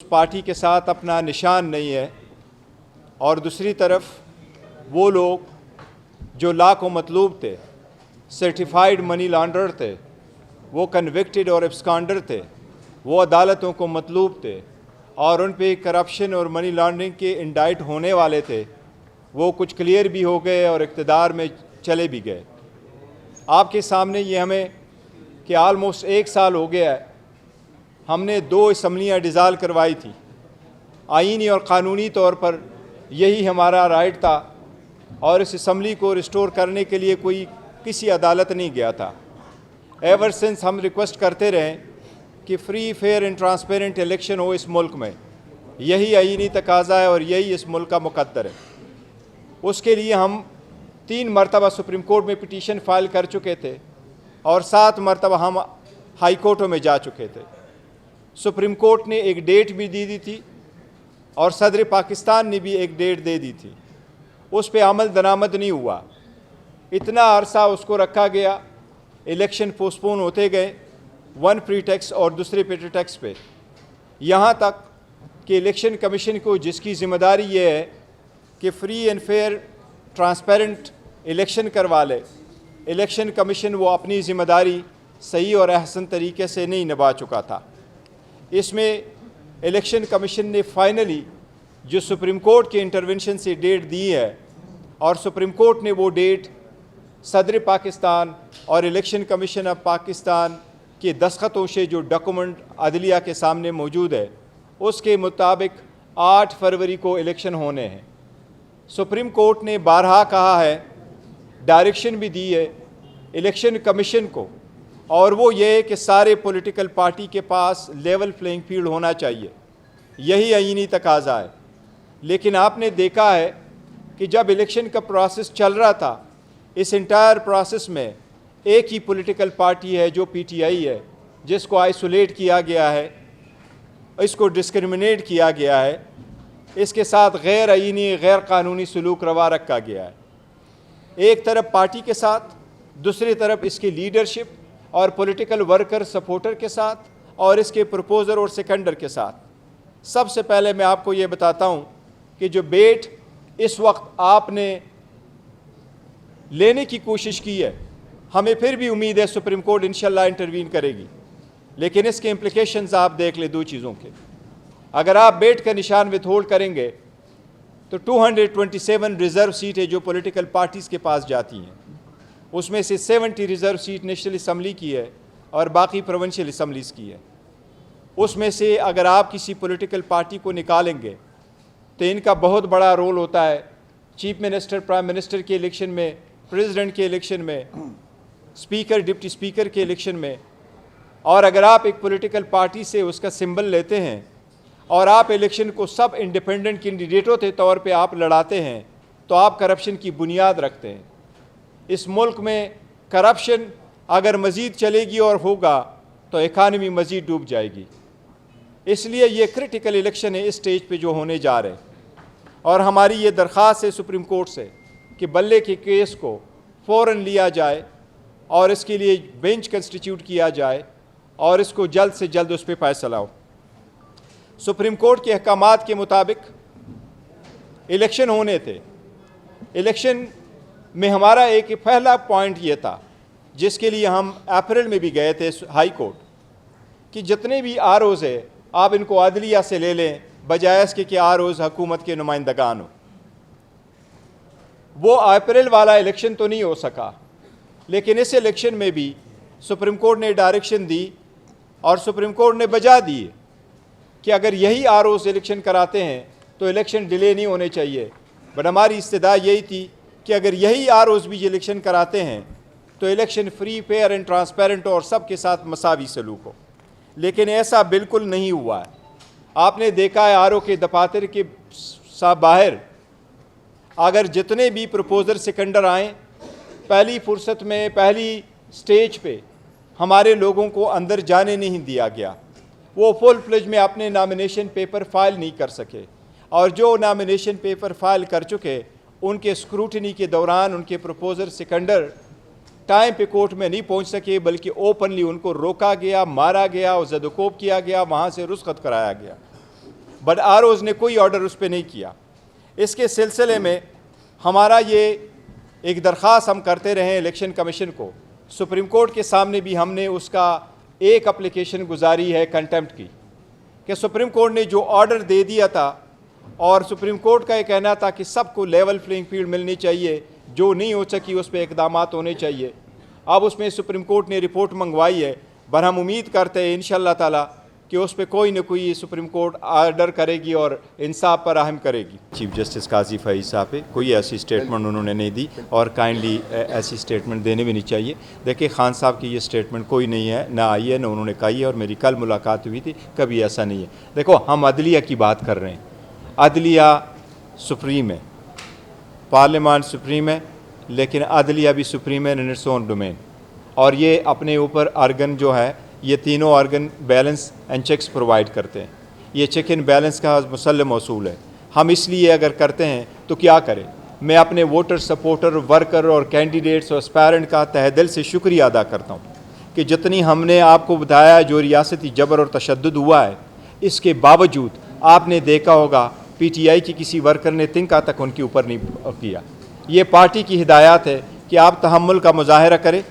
Party के साथ अपना निशान नहीं है, और दूसरी तरफ वो लोग जो ला को मतलूब थे, सर्टिफाइड मनी लॉन्डर थे, वो कन्विक्टेड और एब्सकॉन्डर थे, वो अदालतों को मतलूब थे और उन पे करप्शन और मनी लॉन्ड्रिंग के इंडाइट होने वाले थे, वो कुछ क्लियर भी हो गए और इक़्तिदार में चले भी गए। आपके सामने ये हमें कि आलमोस्ट 1 साल हो गया है, हमने 2 असम्बलियाँ डिज़ाल करवाई थी। आईनी और क़ानूनी तौर पर यही हमारा राइट था और इस असम्बली को रिस्टोर करने के लिए कोई किसी अदालत नहीं गया था। एवर सिंस हम रिक्वेस्ट करते रहे कि free, fair and transparent election हो इस मुल्क में, यही आईनी तकाज़ा है और यही इस मुल्क का मुकद्दर है। उसके लिए हम 3 मरतबा सुप्रीम कोर्ट में पिटीशन फाइल कर चुके थे और 7 मरतबा हम हाई कोर्टों में जा चुके थे। सुप्रीम कोर्ट ने एक डेट भी दी थी और सदर पाकिस्तान ने भी एक डेट दे दी थी, उस पर अमल दरामद नहीं हुआ। इतना अरसा उसको रखा गया, इलेक्शन पोस्टपोन होते गए, वन प्रीटेक्स और दूसरे प्रीटेक्स पे, यहाँ तक कि इलेक्शन कमीशन को, जिसकी ज़िम्मेदारी ये है कि free and fair transparent election करवा ले, इलेक्शन कमीशन वो अपनी ज़िम्मेदारी सही और अहसन तरीके से नहीं निभा चुका था। इसमें इलेक्शन कमीशन ने फाइनली जो सुप्रीम कोर्ट के इंटरवेंशन से डेट दी है, और सुप्रीम कोर्ट ने वो डेट सदर पाकिस्तान और इलेक्शन कमीशन ऑफ पाकिस्तान के दस्तखतों से जो डॉक्यूमेंट अदलिया के सामने मौजूद है, उसके मुताबिक 8 फरवरी को इलेक्शन होने हैं। सुप्रीम कोर्ट ने बारहा कहा है, डायरेक्शन भी दी है इलेक्शन कमीशन को, और वो ये है कि सारे पॉलिटिकल पार्टी के पास लेवल प्लेइंग फील्ड होना चाहिए, यही आईनी तकाज़ा है। लेकिन आपने देखा है कि जब इलेक्शन का प्रोसेस चल रहा था, इस इंटायर प्रोसेस में एक ही पॉलिटिकल पार्टी है जो पीटीआई है, जिसको आइसोलेट किया गया है, इसको डिस्क्रिमिनेट किया गया है, इसके साथ गैर आईनी, गैर कानूनी सलूक रवा रखा गया है। एक तरफ पार्टी के साथ, दूसरी तरफ इसकी लीडरशिप और पॉलिटिकल वर्कर सपोर्टर के साथ, और इसके प्रपोज़र और सेकेंडर के साथ। सबसे पहले मैं आपको ये बताता हूँ कि जो बेट इस वक्त आपने लेने की कोशिश की है, हमें फिर भी उम्मीद है सुप्रीम कोर्ट इंशाल्लाह इंटरवीन करेगी, लेकिन इसके इम्प्लिकेशंस आप देख ले 2 चीज़ों के। अगर आप बेट का निशान विथहोल्ड करेंगे तो 227 रिज़र्व सीटें जो पॉलिटिकल पार्टीज़ के पास जाती हैं, उसमें से 70 रिज़र्व सीट नेशनल असम्बली की है और बाकी प्रोविंशियल असम्बलीज़ की है। उसमें से अगर आप किसी पॉलिटिकल पार्टी को निकालेंगे तो इनका बहुत बड़ा रोल होता है चीफ मिनिस्टर, प्राइम मिनिस्टर के इलेक्शन में, प्रेसिडेंट के इलेक्शन में, स्पीकर, डिप्टी स्पीकर के इलेक्शन में। और अगर आप एक पॉलिटिकल पार्टी से उसका सिंबल लेते हैं और आप इलेक्शन को सब इंडिपेंडेंट कैंडिडेटों के तौर पे आप लड़ाते हैं, तो आप करप्शन की बुनियाद रखते हैं। इस मुल्क में करप्शन अगर मज़ीद चलेगी और होगा तो इकानमी मज़ीद डूब जाएगी। इसलिए ये क्रिटिकल इलेक्शन है इस स्टेज पे जो होने जा रहे हैं, और हमारी ये दरख्वास्त है सुप्रीम कोर्ट से कि बल्ले के केस को फ़ौरन लिया जाए और इसके लिए बेंच कंस्टिट्यूट किया जाए और इसको जल्द से जल्द उस पर फैसला हो। सुप्रीम कोर्ट के अहकामात के मुताबिक इलेक्शन होने थे। इलेक्शन में हमारा एक पहला पॉइंट ये था, जिसके लिए हम अप्रैल में भी गए थे हाई कोर्ट, कि जितने भी आरओज़ है आप इनको अदलिया से ले लें, बजाय इसके कि आरओज़ हुकूमत के नुमाइंदगान हो। वो अप्रैल वाला इलेक्शन तो नहीं हो सका, लेकिन इस इलेक्शन में भी सुप्रीम कोर्ट ने डायरेक्शन दी और सुप्रीम कोर्ट ने बजा दी कि अगर यही आरओज़ इलेक्शन कराते हैं तो इलेक्शन डिले नहीं होने चाहिए। बट हमारी इस्तदा यही थी कि अगर यही आरओज़ भी इलेक्शन कराते हैं तो election free, fair and transparent और सबके साथ मसावी सलूक हो। लेकिन ऐसा बिल्कुल नहीं हुआ है। आपने देखा है आरओ के दफातर के बाहर अगर जितने भी प्रपोज़र सेकेंडर आएँ, पहली फुर्सत में, पहली स्टेज पे हमारे लोगों को अंदर जाने नहीं दिया गया। वो फुल फ्लेज में अपने नामिनेशन पेपर फाइल नहीं कर सके, और जो नामिनेशन पेपर फाइल कर चुके उनके स्क्रूटनी के दौरान उनके प्रपोज़र सेकेंडर टाइम पे कोर्ट में नहीं पहुंच सके, बल्कि ओपनली उनको रोका गया, मारा गया और ज़दकोब किया गया, वहाँ से रुस्खत कराया गया। बट आरओज़ ने कोई ऑर्डर उस पर नहीं किया। इसके सिलसिले में हमारा ये एक दरख्वास्त हम करते रहे इलेक्शन कमीशन को, सुप्रीम कोर्ट के सामने भी हमने उसका एक एप्लीकेशन गुजारी है कंटेम्प्ट की, कि सुप्रीम कोर्ट ने जो ऑर्डर दे दिया था, और सुप्रीम कोर्ट का ये कहना था कि सबको लेवल प्लेइंग फील्ड मिलनी चाहिए, जो नहीं हो सकी उस पर इक़दाम होने चाहिए। अब उसमें सुप्रीम कोर्ट ने रिपोर्ट मंगवाई है, पर हम उम्मीद करते हैं इंशाअल्लाह ताला कि उस पर कोई न कोई सुप्रीम कोर्ट आर्डर करेगी और इंसाफ पर रहम करेगी। चीफ जस्टिस काजी फईद साहब पे कोई ऐसी स्टेटमेंट उन्होंने नहीं दी, और काइंडली ऐसी स्टेटमेंट देने भी नहीं चाहिए। देखिए, खान साहब की ये स्टेटमेंट कोई नहीं है, ना आई है, ना उन्होंने कही है, और मेरी कल मुलाकात हुई थी, कभी ऐसा नहीं है। देखो, हम अदलिया की बात कर रहे हैं, अदलिया सुप्रीम है, पार्लियामान सुप्रीम है, लेकिन अदलिया भी सुप्रीम है इन इट्स ओन डोमेन, और ये अपने ऊपर आर्गन जो है, ये तीनों organ balance and checks provide करते हैं। ये चेक इन बैलेंस का मुसल्लम असूल है। हम इसलिए अगर करते हैं तो क्या करें। मैं अपने वोटर, सपोर्टर, वर्कर और कैंडिडेट्स और एस्पायरेंट का तहे दिल से शुक्रिया अदा करता हूँ कि जितनी हमने आपको बताया जो रियासती जबर और तशद्दुद हुआ है, इसके बावजूद आपने देखा होगा PTI की किसी वर्कर ने तिनका तक उनके ऊपर नहीं किया। ये पार्टी की हिदायत है कि आप तहम्मुल का मुजाहरा करें,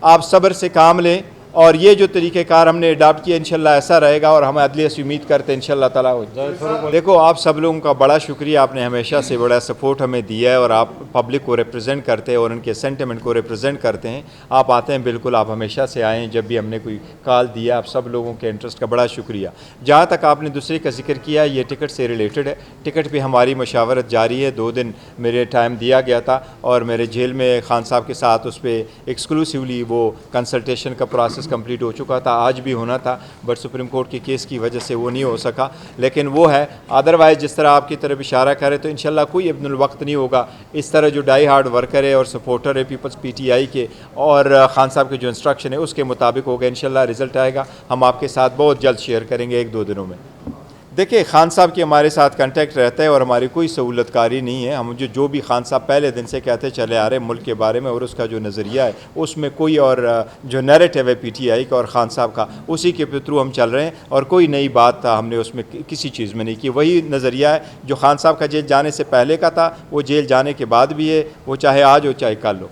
आप सब्र से काम लें, और ये जो तरीक़ेकार हमने अडाप्ट किया इंशाल्लाह ऐसा रहेगा, और हम अदलिया से उम्मीद करते हैं इंशाल्लाह ताला हो जाए। देखो, आप सब लोगों का बड़ा शुक्रिया, आपने हमेशा से बड़ा सपोर्ट हमें दिया है, और आप पब्लिक को रिप्रेजेंट करते हैं और उनके सेंटिमेंट को रिप्रेजेंट करते हैं। आप आते हैं, बिल्कुल आप हमेशा से आए हैं, जब भी हमने कोई कॉल दिया, आप सब लोगों के इंटरेस्ट का बड़ा शुक्रिया। जहाँ तक आपने दूसरे का जिक्र किया, ये टिकट से रिलेटेड है। टिकट पर हमारी मशावरत जारी है। 2 दिन मेरे टाइम दिया गया था, और मेरे जेल में खान साहब के साथ उस पर एक्सक्लूसिवली वो कंसल्टेशन का प्रोसेस कंप्लीट हो चुका था, आज भी होना था, बट सुप्रीम कोर्ट के केस की वजह से वो नहीं हो सका। लेकिन वो है, अदरवाइज़ जिस तरह आपकी तरफ इशारा करे तो इंशाल्लाह कोई इब्नुल वक्त नहीं होगा। इस तरह जो डाई हार्ड वर्कर है और सपोर्टर है पीपल्स PTI के, और खान साहब के जो इंस्ट्रक्शन है उसके मुताबिक होगा, इंशाल्लाह रिज़ल्ट आएगा। हम आपके साथ बहुत जल्द शेयर करेंगे 1-2 दिनों में। देखिए, खान साहब की हमारे साथ कांटेक्ट रहता है, और हमारी कोई सहूलतकारी नहीं है। हम जो भी खान साहब पहले दिन से कहते चले आ रहे हैं मुल्क के बारे में, और उसका जो नज़रिया है उसमें कोई, और जो नैरेटिव है PTI का और ख़ान साहब का, उसी के थ्रू हम चल रहे हैं, और कोई नई बात हमने उसमें किसी चीज़ में नहीं की। वही नज़रिया है जो खान साहब का जेल जाने से पहले का था, वो जेल जाने के बाद भी है, वो चाहे आज हो चाहे कल हो।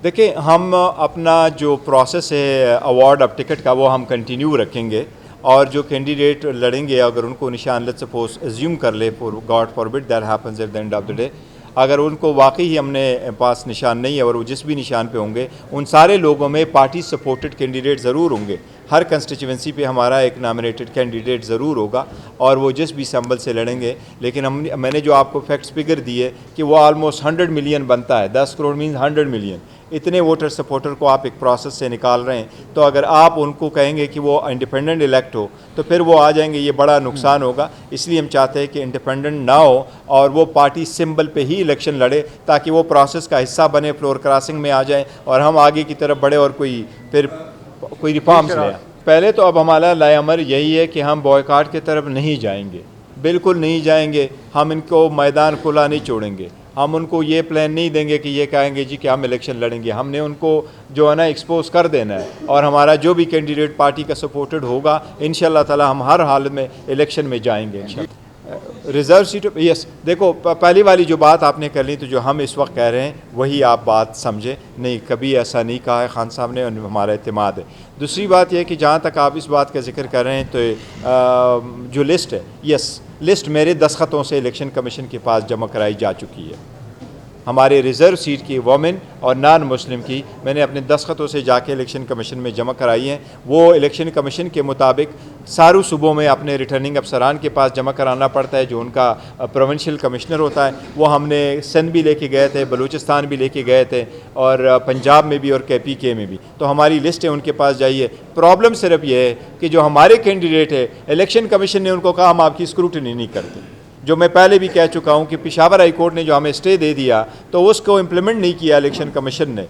देखिए, हम अपना जो प्रोसेस है अवार्ड ऑफ टिकट का, वो हम कंटिन्यू रखेंगे, और जो कैंडिडेट लड़ेंगे अगर उनको निशान, लेट्स सपोज एज्यूम कर ले, for God forbid that happens at the end of the day, अगर उनको वाकई ही हमने पास निशान नहीं है, और वो जिस भी निशान पे होंगे, उन सारे लोगों में पार्टी सपोर्टेड कैंडिडेट ज़रूर होंगे। हर कंस्टिट्यूंसी पे हमारा एक नॉमिनेटेड कैंडिडेट ज़रूर होगा, और वो जिस भी संबल से लड़ेंगे। लेकिन मैंने जो आपको फैक्ट्स फिगर दिए कि वो ऑलमोस्ट 100 मिलियन बनता है, 10 करोड़ मीन्स 100 मिलियन। इतने वोटर सपोर्टर को आप एक प्रोसेस से निकाल रहे हैं, तो अगर आप उनको कहेंगे कि वो इंडिपेंडेंट इलेक्ट हो, तो फिर वो आ जाएंगे, ये बड़ा नुकसान होगा। इसलिए हम चाहते हैं कि इंडिपेंडेंट ना हो, और वो पार्टी सिंबल पे ही इलेक्शन लड़े, ताकि वो प्रोसेस का हिस्सा बने, फ्लोर क्रॉसिंग में आ जाए, और हम आगे की तरफ बढ़े, और कोई रिफॉर्म्स ले। पहले तो अब हमारा लाएअमर यही है कि हम बॉयकॉट की तरफ नहीं जाएंगे, बिल्कुल नहीं जाएंगे। हम इनको मैदान खुला नहीं छोड़ेंगे। हम उनको ये प्लान नहीं देंगे कि ये कहेंगे जी कि हम इलेक्शन लड़ेंगे। हमने उनको जो है ना एक्सपोज कर देना है, और हमारा जो भी कैंडिडेट पार्टी का सपोर्टेड होगा, इंशाल्लाह ताला हम हर हाल में इलेक्शन में जाएंगे इंशाल्लाह। रिज़र्व सीट, यस, देखो, पहली वाली जो बात आपने कर ली, तो जो हम इस वक्त कह रहे हैं वही आप बात समझे। नहीं, कभी ऐसा नहीं कहा है खान साहब ने, हमारा एतमाद है। दूसरी बात यह कि जहाँ तक आप इस बात का जिक्र कर रहे हैं, तो जो लिस्ट है, यस, लिस्ट मेरे दस्तखतों से इलेक्शन कमीशन के पास जमा कराई जा चुकी है। हमारे रिज़र्व सीट की वोमेन और नॉन मुस्लिम की मैंने अपने दस्तखतों से जाके इलेक्शन कमीशन में जमा कराई हैं। वो इलेक्शन कमीशन के मुताबिक सारू सूबों में अपने रिटर्निंग अफसरान के पास जमा कराना पड़ता है, जो उनका प्रोविंशियल कमिश्नर होता है। वो हमने सिंध भी लेके गए थे, बलूचिस्तान भी लेके गए थे, और पंजाब में भी और KPK में भी। तो हमारी लिस्ट है, उनके पास जाइए। प्रॉब्लम सिर्फ ये है कि जो हमारे कैंडिडेट है, इलेक्शन कमीशन ने उनको कहा हम आपकी स्क्रूटनी नहीं करते। जो मैं पहले भी कह चुका हूँ कि पेशावर हाई कोर्ट ने जो हमें स्टे दे दिया, तो उसको इम्प्लीमेंट नहीं किया इलेक्शन कमीशन ने।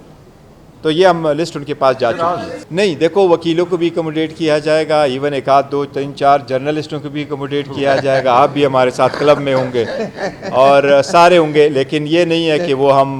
तो ये हम लिस्ट उनके पास जा चुकी है। नहीं, देखो, वकीलों को भी अकोमोडेट किया जाएगा, इवन 1, 2, 3, 4 जर्नलिस्टों को भी अकोमोडेट किया जाएगा। आप भी हमारे साथ क्लब में होंगे, और सारे होंगे। लेकिन ये नहीं है कि वो हम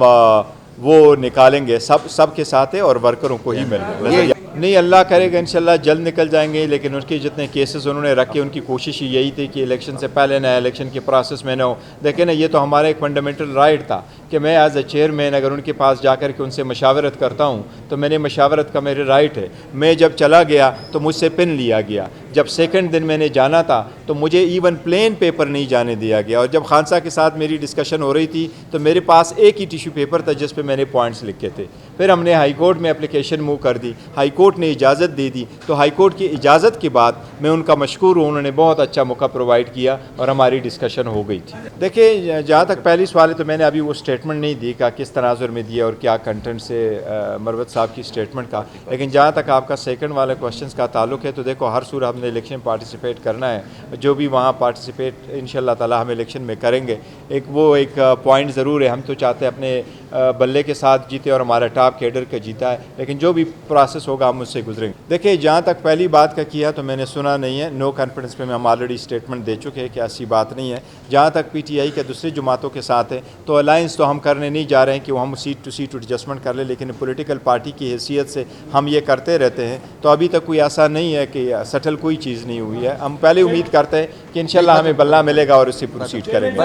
वो निकालेंगे, सब के साथ है, और वर्करों को ही मिल रहा है। नहीं, अल्लाह करेगा इंशाल्लाह जल्द निकल जाएंगे, लेकिन उनके जितने केसेस उन्होंने रखे उनकी कोशिश यही थी कि इलेक्शन से पहले ना इलेक्शन के प्रोसेस में ना हो। देखें ना, ये तो हमारा एक फंडामेंटल राइट था कि मैं एज ए चेयरमैन अगर उनके पास जाकर के उनसे मशावरत करता हूँ तो मैंने मशावरत का मेरे राइट है। मैं जब चला गया तो मुझसे पिन लिया गया। जब सेकंड दिन मैंने जाना था तो मुझे इवन प्लेन पेपर नहीं जाने दिया गया, और जब खान साहब के साथ मेरी डिस्कशन हो रही थी तो मेरे पास एक ही टिश्यू पेपर था जिस पे मैंने पॉइंट्स लिखे थे। फिर हमने हाई कोर्ट में एप्लीकेशन मूव कर दी, हाई कोर्ट ने इजाज़त दे दी, तो हाई कोर्ट की इजाज़त के बाद मैं उनका मशकूर हूँ, उन्होंने बहुत अच्छा मौका प्रोवाइड किया और हमारी डिस्कशन हो गई थी। देखिए, जहाँ तक पहली सवाल है तो मैंने अभी वो स्टेटमेंट नहीं दी कि किस तनाजुर में दिया और क्या कंटेंट से मरवत साहब की स्टेटमेंट का। लेकिन जहाँ तक आपका सेकंड वाले क्वेश्चन का ताल्लुक है तो देखो, हर सूरत हमने इलेक्शन पार्टिसिपेट करना है, जो भी वहाँ पार्टिसिपेट इंशाल्लाह ताला हम इलेक्शन में करेंगे। एक पॉइंट ज़रूर है, हम तो चाहते हैं अपने बल्ले के साथ जीते और हमारा टॉप कैडर का जीता है, लेकिन जो भी प्रोसेस होगा हम उससे गुजरेंगे। देखिए, जहाँ तक पहली बात का किया तो मैंने सुना नहीं है, नो कॉन्फिडेंस पे हम ऑलरेडी स्टेटमेंट दे चुके हैं कि ऐसी बात नहीं है। जहाँ तक PTI के दूसरी जमातों के साथ है तो अलाइंस तो हम करने नहीं जा रहे हैं कि वो हम सीट टू सीट एडजस्टमेंट कर ले, लेकिन पॉलिटिकल पार्टी की हैसियत से हम ये करते रहते हैं। तो अभी तक कोई ऐसा नहीं है कि सटल कोई चीज़ नहीं हुई है। हम पहले उम्मीद करते हैं कि इंशाल्लाह हमें बल्ला मिलेगा और उससे प्रोसीड करेंगे।